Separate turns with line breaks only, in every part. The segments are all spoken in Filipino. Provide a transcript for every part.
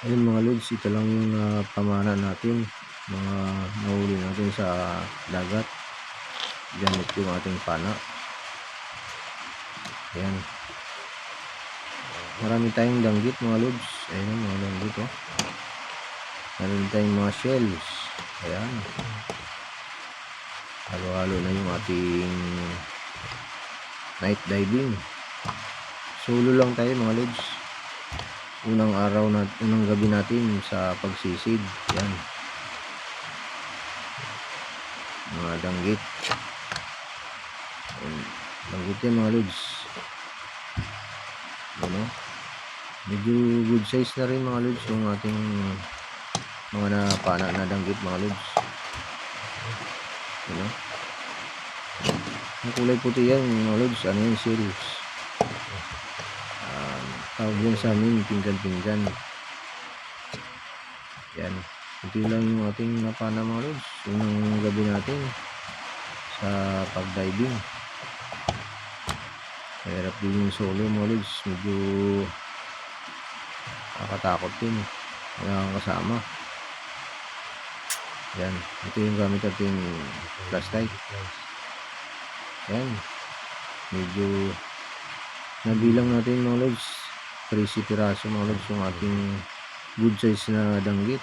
Ayun mga lods, ito lang yung pamana natin, mga nahuli natin sa dagat gamit yung ating pana. Ayan, marami tayong danggit mga lods. Ayan mga danggit, oh. Meron tayong mga shells. Ayan, halo-halo na yung ating night diving. Solo lang tayo mga lods. Unang gabi natin sa pagsisid. Ayan, mga danggit. Danggit yan mga lods. Ano, medyo good size na rin mga lods yung ating mga napana na danggit mga lods. Ano, ang kulay puti yan mga lods. Ano yan, series. Tawag yan sa amin pinggan-pinggan. Yan, ito lang yung ating napana mga lods unang gabi natin sa pag-diving. Mahirap din yung solo mga lods, medyo nakakatakot din, wala kang kasama. Yan, ito yung gamit natin flashlight. Yan, medyo nabilang natin mga lods, 30 piraso mga lods yung ating good size na danggit.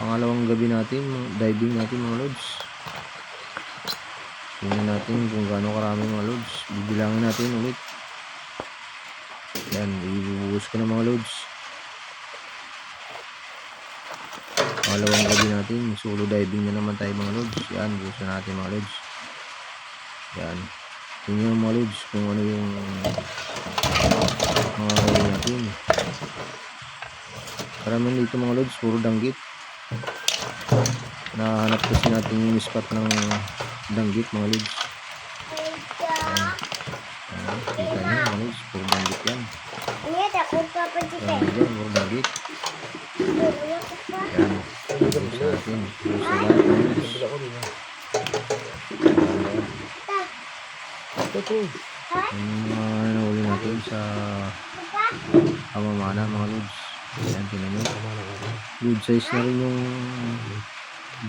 Pangalawang gabi natin diving natin mga lods. Tingnan natin kung gaano karami mga lods, bibilangin natin ulit. Yan, ibubuhos ko na mga lods. Pangalawang gabi natin, solo diving na naman tayo mga lods. Yan, buhos na natin mga lods. Yan, tingnan mga lods kung ano yung mga huli natin. Karamihan dito mga lods, puro danggit. Nahanap kasi natin yung spot ng danggit mga lods. Ayan, kita nyo mga lods, puro danggit yan. Yan, puro danggit. Yan, buhos natin. Buhos na lahat mga lods. Yung mga nahuli natin sa pamamana mga lods. Ayan, tinan nyo, good size na rin yung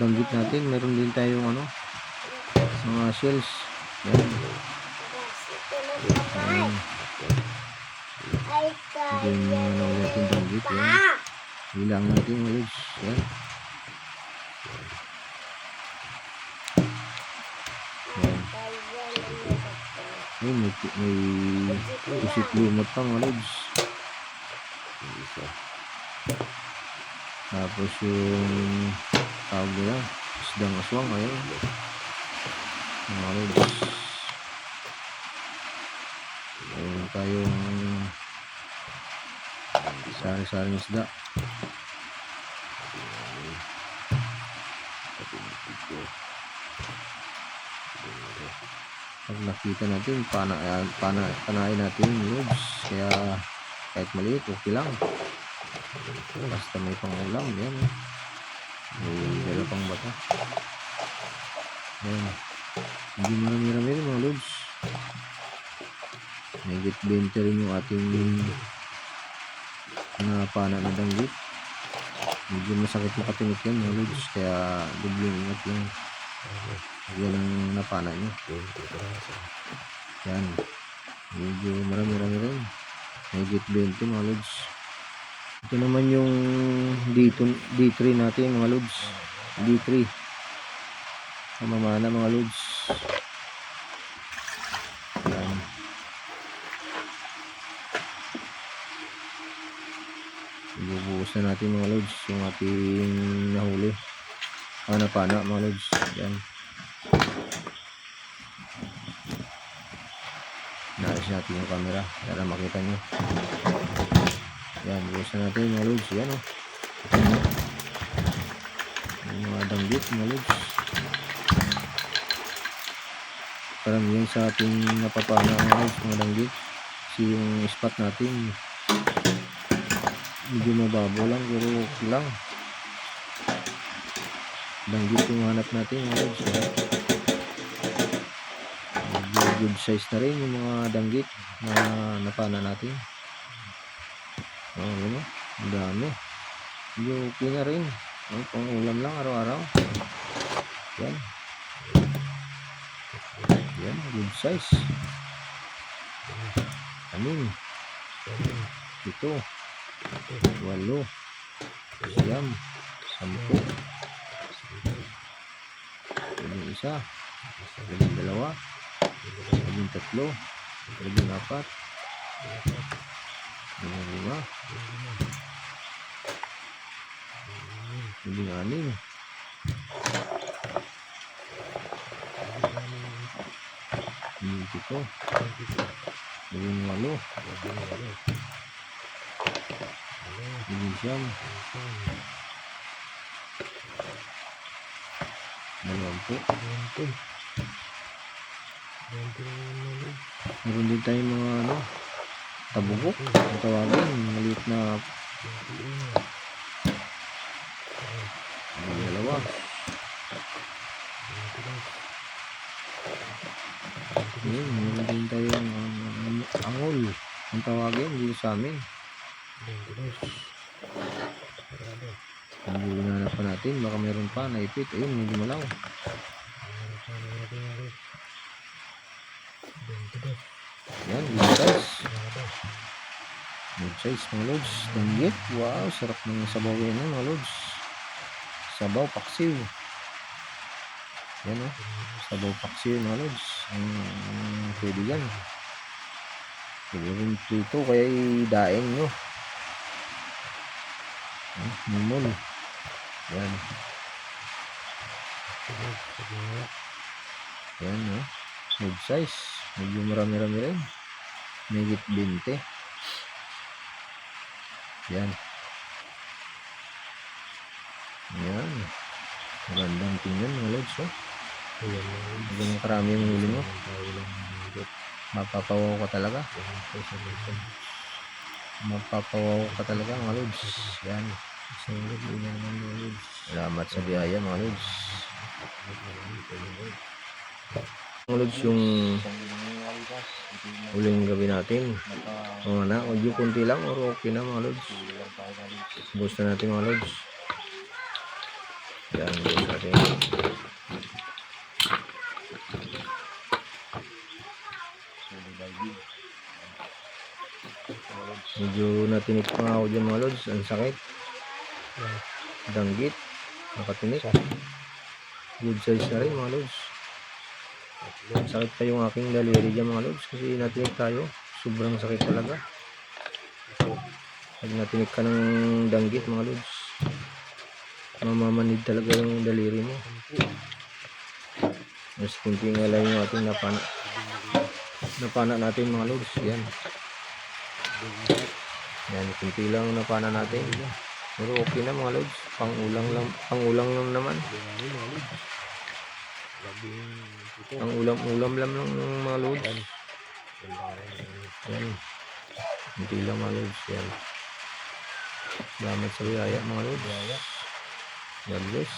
danggit natin. Meron din tayong ano, mga shells. Ayan, ayan, ito yung mga nahuli natin danggit. Ayan, bilang natin mga lods. Ayan, ayan. Ayun, may pusit lumot pa mga lods. Tapos yung tawag nila, isdang aswang. Ayun mga lods, ayun tayong sari-saring isda. Pag nakita natin, panain natin lods. Kaya kahit maliit, okay lang, basta may pangulam. Yan, may dala pang bata. Yan, hindi marami-rami rin mga lods. Higit 20 rin yung ating napana na danggit. Medyo masakit yung katingit yan mga lods, kaya dubling ingat lang. Yan ang napana nyo. Yan, medyo marami-rami rin, higit 20 mga lods. Ito naman yung D3 natin mga lods. D3 pamamana mga lods. Yan, ibubuhos na natin mga lods yung ating nahuli, napana mga lods. Yan, naayos natin yung camera para makita nyo. Yan, buhos na natin mga lods. Yan, oh, yung mga danggit mga lods. Karamihan sa ating napapana mga lods, mga danggit. Kasi yung spot natin medyo mababaw lang, pero okay lang. Danggit yung hanap natin mga lods. Medyo good size na rin yung mga danggit na napana natin. Yun, Ang dami. Yung okay na rin. Ang pang ulam lang araw-araw. Yan. Yan, good size. 6, 7, 8, 9, 10. Labing isa, labing dalawa, labing tatlo, labing apat, labing lima, labing anim, labing pito, labing walo, labing siyam, 20. Meron din tayong mga tabugok. Ang tawagin, maliit na dalawa. Meron din tayong angol. Ang tawagin dito sa amin. Ang hinanap pa natin, baka meron pa naipit. Ayun, hindi malaw. Yan, good size. Good size mga lods. Danggit. Wow, sarap ng sabaw yan mga lods. Sabaw paksiw. Yan sabaw paksiw mga lods. Ang pwede yan. Pwede rin prito, kaya idaing nyo. Mumul. Yan. Yan good size. Medyo marami-rami rin. Megit 20. Yan. Yan. Magandang tingnan mga lods. Magandang karami yung huli mo. Mapapawaw ka talaga. Mapapawaw ka talaga mga lods. Yan. Salamat sa biyaya mga lods. Mga lods, yung huling gabi natin. Medyo kunti lang or okay na mga lods. Boost na natin mga lods. Yan, boost natin. Medyo natinik pa nga ako dyan mga lods. Ang sakit. Danggit. Nakatinik. Good size na rin mga lods. Sakit pa yung aking daliri dyan mga lods. Kasi natinik tayo. Sobrang sakit talaga. Pag natinik ka ng danggit mga lods, mamamanid talaga yung daliri mo. Mas kunti nga lang yung ating napana natin mga lods. Yan. Yan, kunti lang napana natin. Pero okay na mga lods. Pang-ulang lang naman. Ang ulam lang ng mga lods. Yan. Kunti lang mga lods. Yan. Salamat sa biyaya mga lods. God bless.